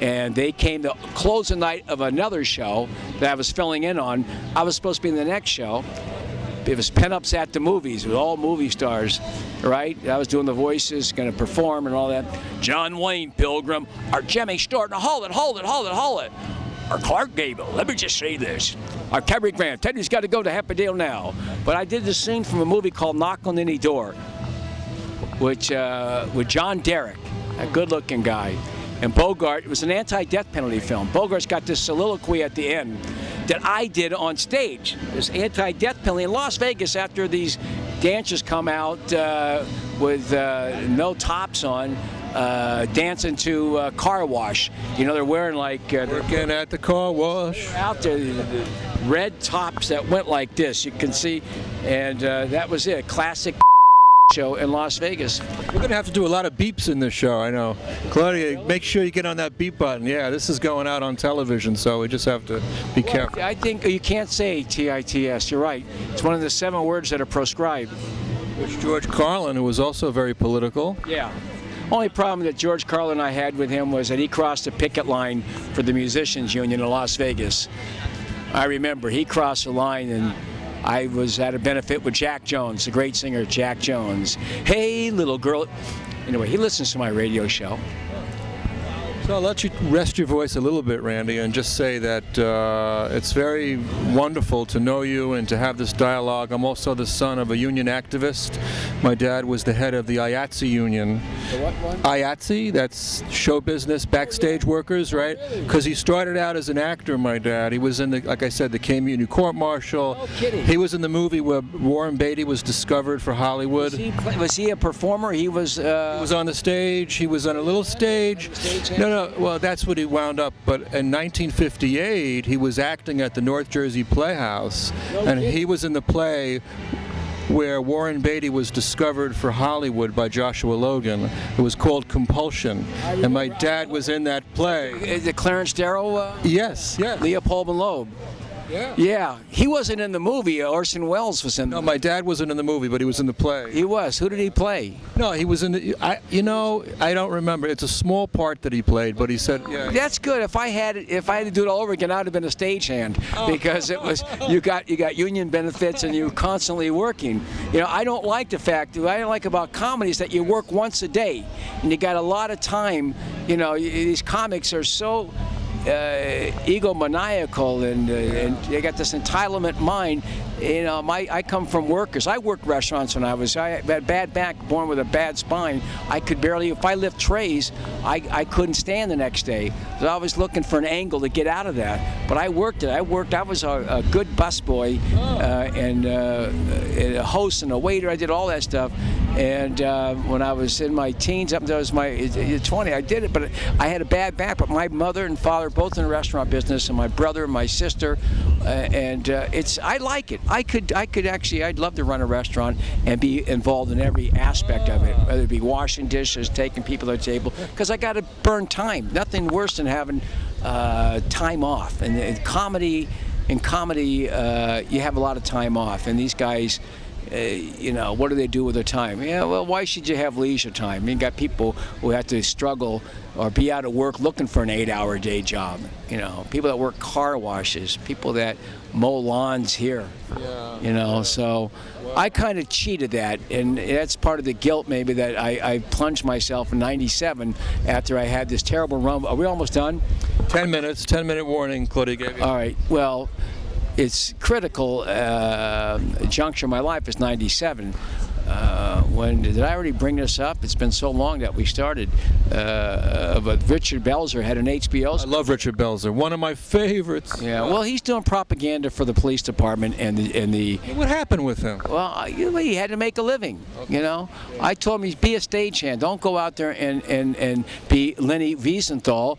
And they came to close the night of another show that I was filling in on. I was supposed to be in the next show. It was Pen-Ups at the Movies with all movie stars, right? I was doing the voices, going to perform and all that. John Wayne Pilgrim, our Jimmy Stewart, hold it. Or Clark Gable, let me just say this. Our Cary Grant, Teddy's got to go to Happydale now. But I did this scene from a movie called Knock on Any Door, which with John Derrick, a good-looking guy. And Bogart, it was an anti-death penalty film. Bogart's got this soliloquy at the end that I did on stage. This anti-death penalty in Las Vegas after these dancers come out with no tops on, dancing to Car Wash. You know, they're wearing like... working at the car wash. Out there, the red tops that went like this, you can see. And that was it, classic show in Las Vegas. We're going to have to do a lot of beeps in this show, I know. Claudia, make sure you get on that beep button. Yeah, this is going out on television, so we just have to be careful. I think you can't say TITS. You're right. It's one of the 7 words that are proscribed. Which George Carlin, who was also very political. Yeah. Only problem that George Carlin and I had with him was that he crossed the picket line for the Musicians Union in Las Vegas. I remember he crossed the line, and I was at a benefit with Jack Jones, the great singer Jack Jones. Hey, little girl. Anyway, he listens to my radio show. So I'll let you rest your voice a little bit, Randy, and just say that it's very wonderful to know you and to have this dialogue. I'm also the son of a union activist. My dad was the head of the IATSE union. The what one? IATSE, that's show business, backstage workers, right? Because he started out as an actor, my dad. He was in the, like I said, the Community Court Marshal. No kidding. He was in the movie where Warren Beatty was discovered for Hollywood. Was he a performer? He was On the stage. He was on a little stage. No, well, that's what he wound up. But in 1958, he was acting at the North Jersey Playhouse, and he was in the play where Warren Beatty was discovered for Hollywood by Joshua Logan. It was called Compulsion, and my dad was in that play. the Clarence Darrow? Yes, yes. Leopold and Loeb. Yeah, he wasn't in the movie. Orson Welles was in. No, my dad wasn't in the movie, but he was in the play. He was. Who did he play? No, he was in the. I don't remember. It's a small part that he played, but he said. Yeah. That's good. If I had to do it all over again, I'd have been a stagehand because it was you got union benefits and you're constantly working. I don't like the fact. What I don't like about comedy is that you work once a day and you got a lot of time. These comics are so egomaniacal and they got this entitlement mind. I come from workers. I worked restaurants when I had a bad back, born with a bad spine. I could barely, if I lift trays, I couldn't stand the next day. So I was looking for an angle to get out of that. But I worked it. I was a good busboy and a host and a waiter. I did all that stuff. And when I was in my teens, up until I was my 20, I did it. But I had a bad back. But my mother and father both in the restaurant business, and my brother and my sister, I like it. I'd love to run a restaurant and be involved in every aspect of it, whether it be washing dishes, taking people to the table, because I got to burn time. Nothing worse than having time off. And in comedy, you have a lot of time off. And these guys, what do they do with their time? Yeah, well, why should you have leisure time? You got people who have to struggle or be out of work looking for an 8-hour day job. People that work car washes, people that mow lawns here. Yeah. So I kind of cheated that, and that's part of the guilt maybe that I plunged myself in '97 after I had this terrible run. Are we almost done? 10 minutes, 10-minute warning, Claudia gave you. All right, well, it's critical juncture in my life is '97. Did I already bring this up? It's been so long that we started. But Richard Belzer had an HBO. I love Richard Belzer, one of my favorites. Yeah, well, he's doing propaganda for the police department and the. What happened with him? Well, he had to make a living. Okay. I told him, be a stagehand. Don't go out there and be Lenny Wiesenthal,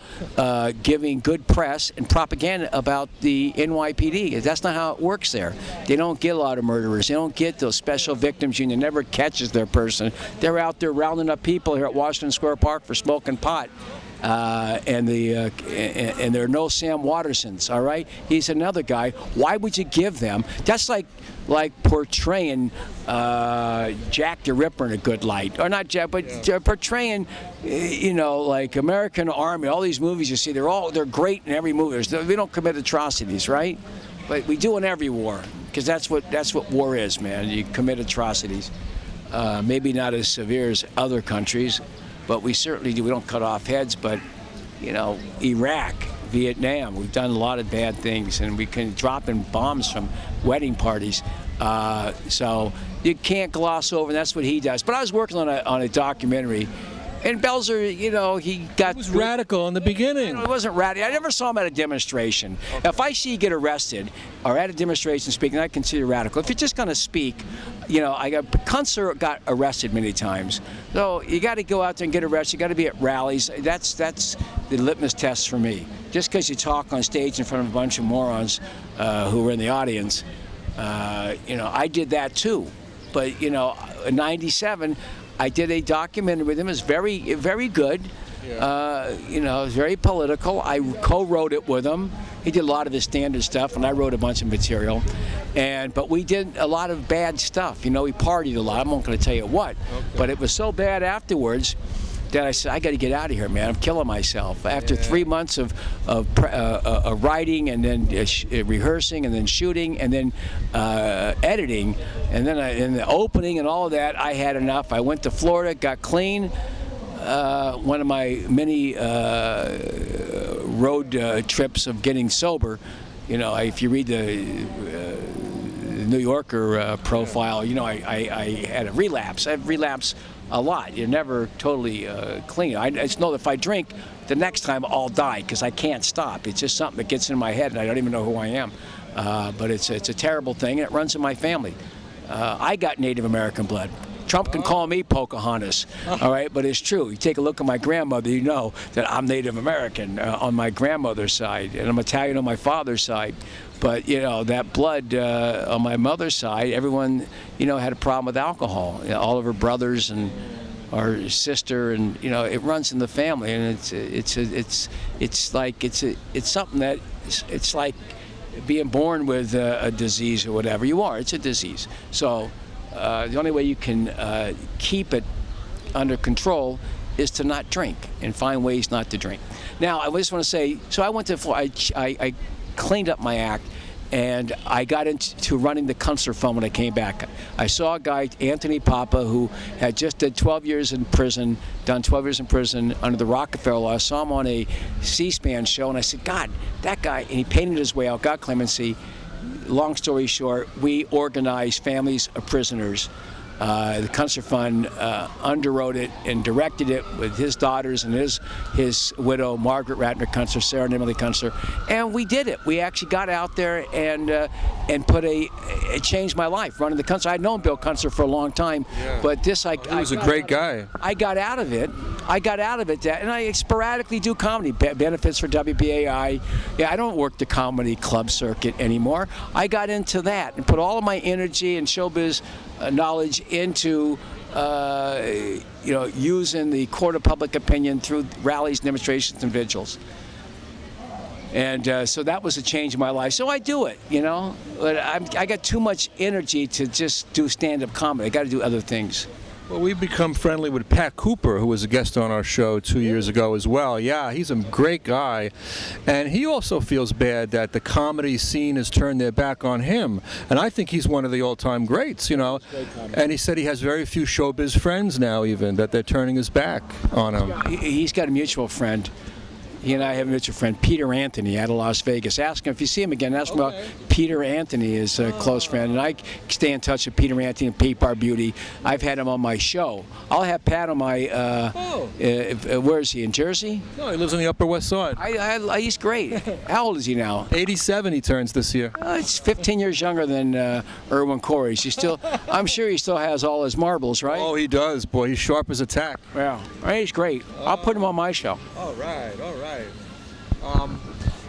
giving good press and propaganda about the NYPD. That's not how it works there. They don't get a lot of murderers. They don't get those special victims union. Never catches their person. They're out there rounding up people here at Washington Square Park for smoking pot. And there are no Sam Wattersons, all right? He's another guy. Why would you give them? That's like portraying Jack the Ripper in a good light. Or not Jack, but portraying, like American Army, all these movies you see, they're great in every movie. We don't commit atrocities, right? But we do in every war, because that's what war is, man. You commit atrocities. Maybe not as severe as other countries, but we certainly do. We don't cut off heads, but Iraq, Vietnam, we've done a lot of bad things, and we can drop in bombs from wedding parties. So you can't gloss over, and that's what he does. But I was working on a documentary. And Belzer, he was radical in the beginning. It wasn't radical. I never saw him at a demonstration. Okay. If I see you get arrested or at a demonstration speaking, I consider radical. If you're just going to speak, Kunstler got arrested many times. So you got to go out there and get arrested. You got to be at rallies. That's the litmus test for me. Just because you talk on stage in front of a bunch of morons who were in the audience, I did that too. But, '97, I did a documentary with him. It was very, very good. Yeah. It was very political. I co-wrote it with him. He did a lot of his standard stuff, and I wrote a bunch of material. But we did a lot of bad stuff. We partied a lot. I'm not going to tell you what. Okay. But it was so bad afterwards that I said, I got to get out of here, man. I'm killing myself. After 3 months of writing and then rehearsing and then shooting and then editing and then in the opening and all of that, I had enough. I went to Florida, got clean. One of my many road trips of getting sober, if you read the New Yorker profile, I had a relapse. I relapse a lot. You're never totally clean. I just know that if I drink, the next time I'll die because I can't stop. It's just something that gets in my head and I don't even know who I am. But it's a terrible thing and it runs in my family. I got Native American blood. Trump can call me Pocahontas, all right, but it's true. You take a look at my grandmother, you know that I'm Native American on my grandmother's side, and I'm Italian on my father's side. But, that blood on my mother's side, everyone, had a problem with alcohol. All of her brothers and our sister, and, it runs in the family, and it's something that, it's like being born with a disease or whatever you are. It's a disease. So the only way you can keep it under control is to not drink and find ways not to drink. Now, I just want to say, so I went to Florida, I cleaned up my act, and I got into running the Kunstler Fund when I came back. I saw a guy, Anthony Papa, who had just done 12 years in prison under the Rockefeller law. I saw him on a C-SPAN show, and I said, God, that guy, and he painted his way out, got clemency. Long story short, we organized families of prisoners. The Kunstler Fund underwrote it and directed it with his daughters and his widow, Margaret Ratner Kunstler, Sarah and Emily Kunstler, and we did it. We actually got out there and it changed my life running the Kunstler. I'd known Bill Kunstler for a long time, but this he was a great guy. I got out of it. And I sporadically do comedy benefits for WBAI. I don't work the comedy club circuit anymore. I got into that and put all of my energy and showbiz knowledge into using the court of public opinion through rallies, demonstrations, and vigils. And so that was a change in my life. So I do it, But I got too much energy to just do stand-up comedy. I got to do other things. Well, we've become friendly with Pat Cooper, who was a guest on our show 2 years ago as well. Yeah, he's a great guy. And he also feels bad that the comedy scene has turned their back on him. And I think he's one of the all-time greats, And he said he has very few showbiz friends now even, that they're turning his back on him. He's got a mutual friend. He and I have a mutual friend, Peter Anthony, out of Las Vegas. Ask him if you see him again. Ask him about Peter Anthony, is a close friend. And I stay in touch with Peter Anthony and Pete Barbuti. I've had him on my show. I'll have Pat on my, where is he, in Jersey? No, he lives on the Upper West Side. He's great. How old is he now? 87 he turns this year. It's 15 years younger than Irwin Corey. I'm sure he still has all his marbles, right? Oh, he does. Boy, he's sharp as a tack. Yeah, he's great. I'll put him on my show. All right.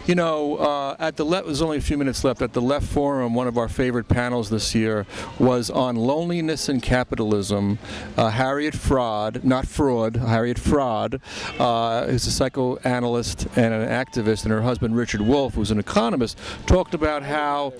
There's only a few minutes left. At the Left Forum, one of our favorite panels this year was on loneliness and capitalism. Harriet Fraud, who's a psychoanalyst and an activist, and her husband Richard Wolff, who's an economist, talked about how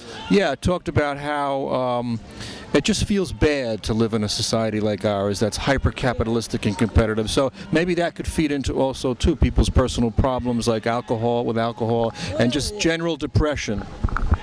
it just feels bad to live in a society like ours that's hyper-capitalistic and competitive. So maybe that could feed into also, too, people's personal problems like alcohol and just general depression.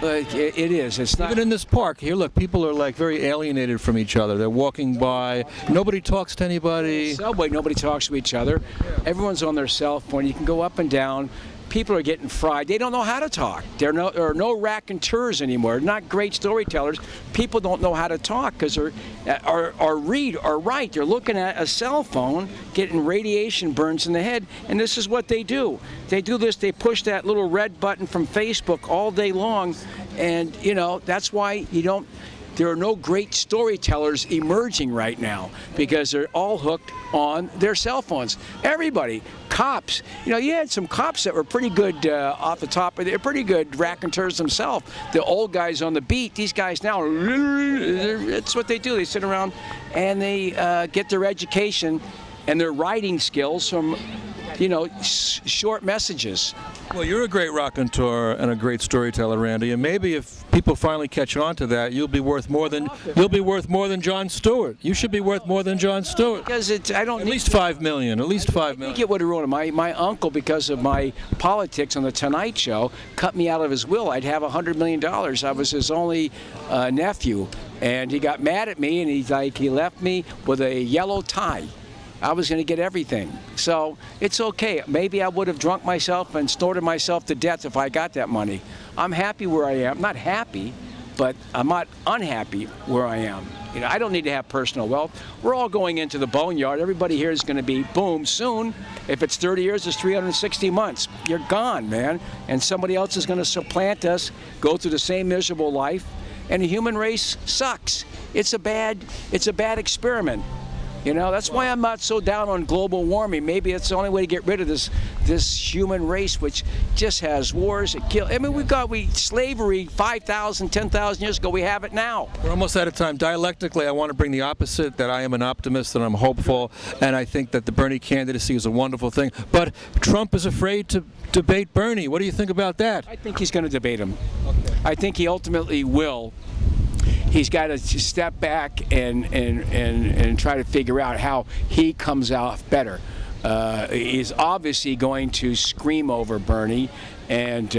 It is. It's not. Even in this park here, look, people are like very alienated from each other. They're walking by. Nobody talks to anybody. Subway, nobody talks to each other. Everyone's on their cell phone. You can go up and down. People are getting fried. They don't know how to talk. There are no raconteurs anymore. Not great storytellers. People don't know how to talk because or read or write. They're looking at a cell phone, getting radiation burns in the head, and this is what they do. They do this. They push that little red button from Facebook all day long, and that's why there are no great storytellers emerging right now because they're all hooked on their cell phones. Everybody, cops. You had some cops that were pretty good off the top. They're pretty good raconteurs themselves. The old guys on the beat, these guys now, that's what they do. They sit around and they get their education and their writing skills from, short messages. Well, you're a great raconteur and a great storyteller, Randy, and maybe if people finally catch on to that, you'll be worth more than Jon Stewart. You should be worth more than Jon Stewart. Because I don't at least $5 million. At least $5 million. I think it would have ruined him. My uncle, because of my politics on the Tonight Show, cut me out of his will. I'd have $100 million. I was his only nephew, and he got mad at me, and he left me with a yellow tie. I was going to get everything. So it's okay. Maybe I would have drunk myself and snorted myself to death if I got that money. I'm happy where I am. Not happy, but I'm not unhappy where I am. I don't need to have personal wealth. We're all going into the boneyard. Everybody here is going to be, boom, soon. If it's 30 years, it's 360 months. You're gone, man. And somebody else is going to supplant us, go through the same miserable life, and the human race sucks. It's a bad experiment. That's why I'm not so down on global warming. Maybe it's the only way to get rid of this human race, which just has wars. Slavery 5,000, 10,000 years ago. We have it now. We're almost out of time. Dialectically, I want to bring the opposite, that I am an optimist and I'm hopeful, and I think that the Bernie candidacy is a wonderful thing. But Trump is afraid to debate Bernie. What do you think about that? I think he's going to debate him. Okay. I think he ultimately will. He's got to step back and try to figure out how he comes out better. He's obviously going to scream over Bernie, and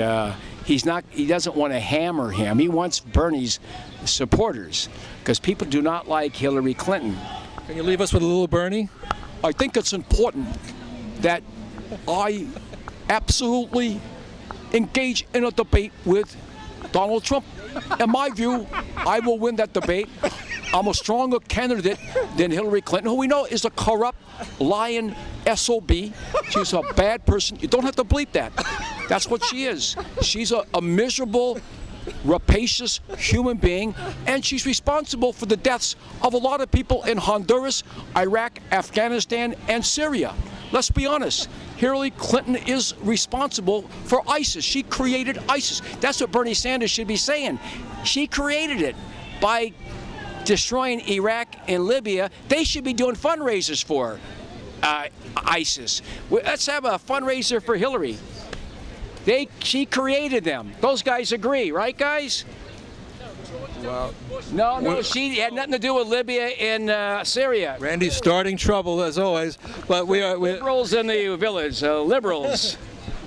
he doesn't want to hammer him. He wants Bernie's supporters, because people do not like Hillary Clinton. Can you leave us with a little Bernie? I think it's important that I absolutely engage in a debate with Donald Trump. In my view, I will win that debate. I'm a stronger candidate than Hillary Clinton, who we know is a corrupt, lying SOB. She's a bad person. You don't have to bleep that. That's what she is. She's a miserable, rapacious human being, and she's responsible for the deaths of a lot of people in Honduras, Iraq, Afghanistan, and Syria. Let's be honest. Hillary Clinton is responsible for ISIS. She created ISIS. That's what Bernie Sanders should be saying. She created it by destroying Iraq and Libya. They should be doing fundraisers for ISIS. Let's have a fundraiser for Hillary. She created them. Those guys agree, right, guys? Well, no, she had nothing to do with Libya and Syria. Randy's starting trouble as always, but we're liberals in the village. Liberals.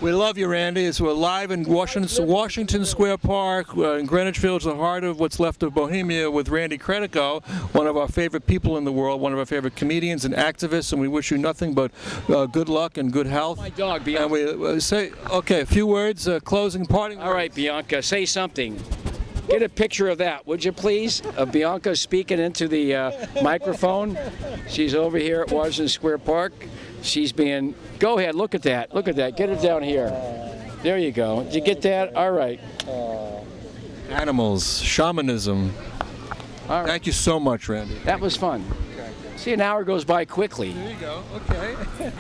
We love you, Randy. We're live in Washington Square Park in Greenwich Village, the heart of what's left of Bohemia, with Randy Credico, one of our favorite people in the world, one of our favorite comedians and activists, and we wish you nothing but good luck and good health. My dog, Bianca. And we say, okay, a few words, closing, parting words. All right, Bianca, say something. Get a picture of that, would you please? Of Bianca speaking into the microphone. She's over here at Washington Square Park. She's being, go ahead, look at that, get it down here. There you go. Did you get that? All right. Animals, shamanism. All right. Thank you so much, Randy. That was fun. See, an hour goes by quickly. There you go, okay.